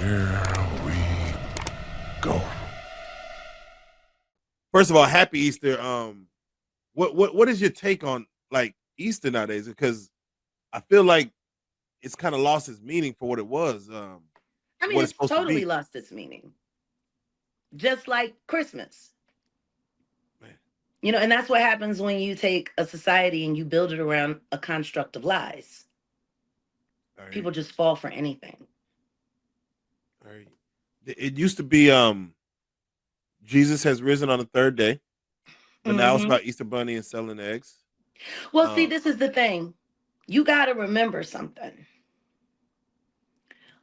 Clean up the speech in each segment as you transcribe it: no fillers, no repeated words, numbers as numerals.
Here we go. First of all, happy Easter. What is your take on like Easter nowadays? Because I feel like it's kind of lost its meaning for what it was. I mean, What it's it's supposed to totally be. lost its meaning. Just like Christmas. Man. You know, and that's what happens when you take a society and you build it around a construct of lies. All right. People just fall for anything. All right. It used to be Jesus has risen on the third day, but now it's Mhm. about Easter Bunny and selling eggs. Well, see, this is the thing. You got to remember something.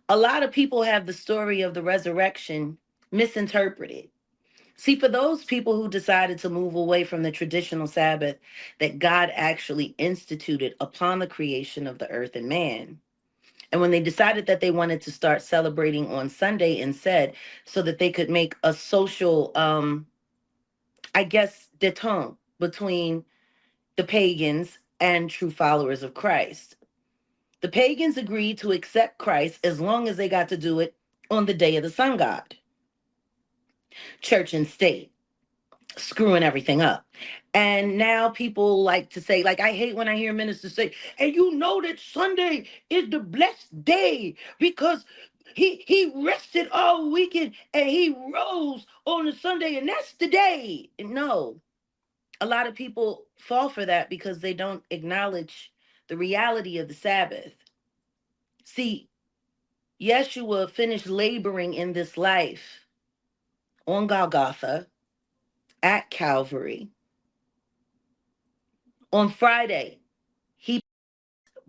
A lot of people have the story of the resurrection misinterpreted. See, for those people who decided to move away from the traditional Sabbath that God actually instituted upon the creation of the earth and man, and when they decided that they wanted to start celebrating on Sunday instead, so that they could make a social, I guess, detente between the pagans and true followers of Christ. The pagans agreed to accept Christ as long as they got to do it on the day of the sun god. Church and state screwing everything up. And now people like to say, like, I hate when I hear ministers say, and you know that Sunday is the blessed day because he rested all weekend and he rose on a Sunday, and that's the day. No, a lot of people fall for that because they don't acknowledge the reality of the Sabbath. See, Yeshua finished laboring in this life on Golgotha, at Calvary. On Friday, he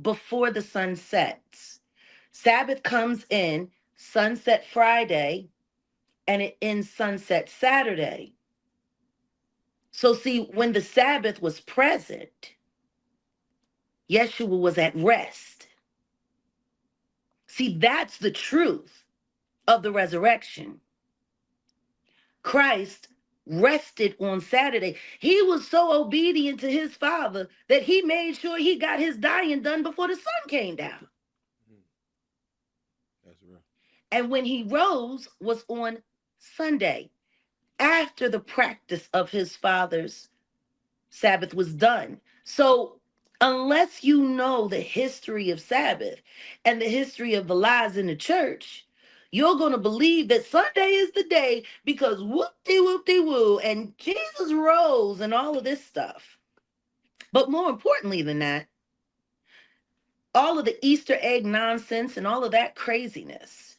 before the sun sets. Sabbath comes in sunset Friday and it ends sunset Saturday. So see, when the Sabbath was present, Yeshua was at rest. See, that's the truth of the resurrection. Christ rested on Saturday. He was so obedient to his Father that he made sure he got his dying done before the sun came down. That's real. And when he rose was on Sunday, after the practice of his Father's Sabbath was done. So unless you know the history of Sabbath and the history of the lies in the church, you're going to believe that Sunday is the day because whoop-de-woo, and Jesus rose and all of this stuff. But more importantly than that, all of the Easter egg nonsense and all of that craziness,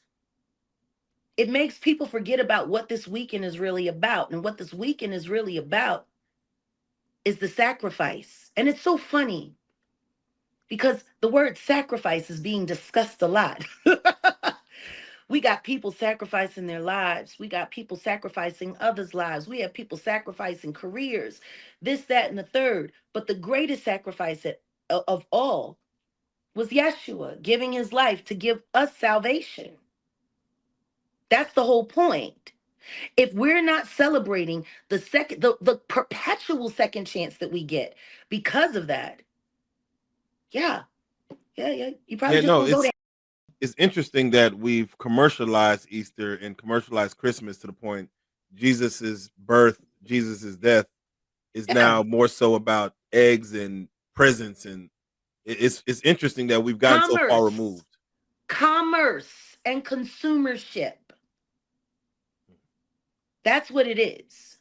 it makes people forget about what this weekend is really about. And what this weekend is really about is the sacrifice. And it's so funny because the word sacrifice is being discussed a lot. We got people sacrificing their lives. We got people sacrificing others' lives. We have people sacrificing careers, this, that, and the third. But the greatest sacrifice of all was Yeshua giving his life to give us salvation. That's the whole point. If we're not celebrating the perpetual second chance that we get because of that, yeah, you probably Yeah, just no, gonna go there. it's interesting that we've commercialized Easter and commercialized Christmas to the point Jesus's birth, Jesus's death is Yeah. now more so about eggs and presents, and it's interesting that we've gotten so far Commerce, removed. commerce, and consumership. That's what it is.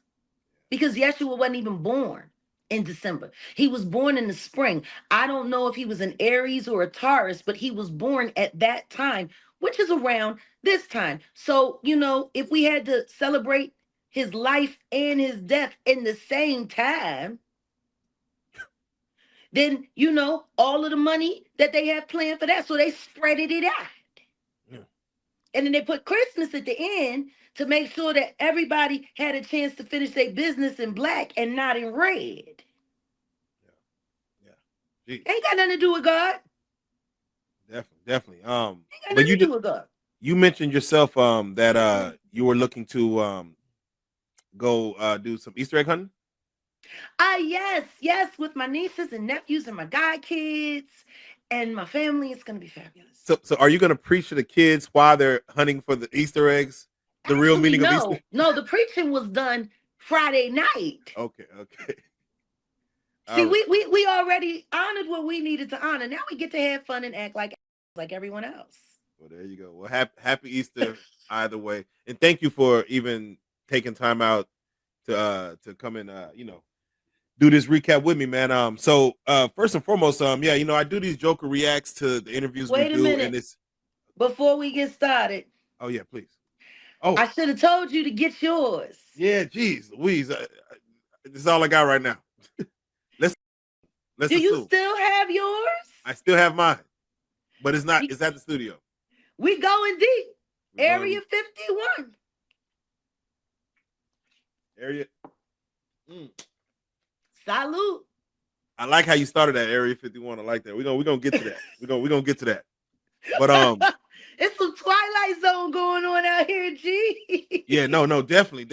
Because Yeshua wasn't even born in December. He was born in the spring. I don't know if he was an Aries or a Taurus, but he was born at that time, which is around this time. So, you know, if we had to celebrate his life and his death in the same time, then, you know, all of the money that they have planned for that, so they spreaded it out. Yeah. And then they put Christmas at the end to make sure that everybody had a chance to finish their business in black and not in red. Yeah. Jeez. Ain't got nothing to do with God. Definitely. Ain't got But nothing to do with God. you mentioned yourself that you were looking to go do some Easter egg hunting. Yes, with my nieces and nephews and my god kids and my family. It's gonna be fabulous. So are you gonna preach to the kids while they're hunting for the Easter eggs? The real Actually, meaning of no. Easter? No, the preaching was done Friday night. Okay. See, All right. we already honored what we needed to honor. Now we get to have fun and act like everyone else. Well, there you go. Well, happy Easter either way, and thank you for even taking time out to come and do this recap with me, man. So first and foremost, yeah, I do these Joker reacts to the interviews we Wait a do, and minute. it's Before we get started, oh yeah, please. Oh, I should have told you to get yours. yeah, geez, Louise, this is all I got right now. let's Do you assume still have yours? I still have mine, but it's not. We- It's at the studio. We going deep. We're Area going 51. area. Salute. I like how you started at Area 51. I like that. We're gonna get to that. We're gonna get to that. But It's some Twilight Zone going on out here, G. yeah, no, definitely.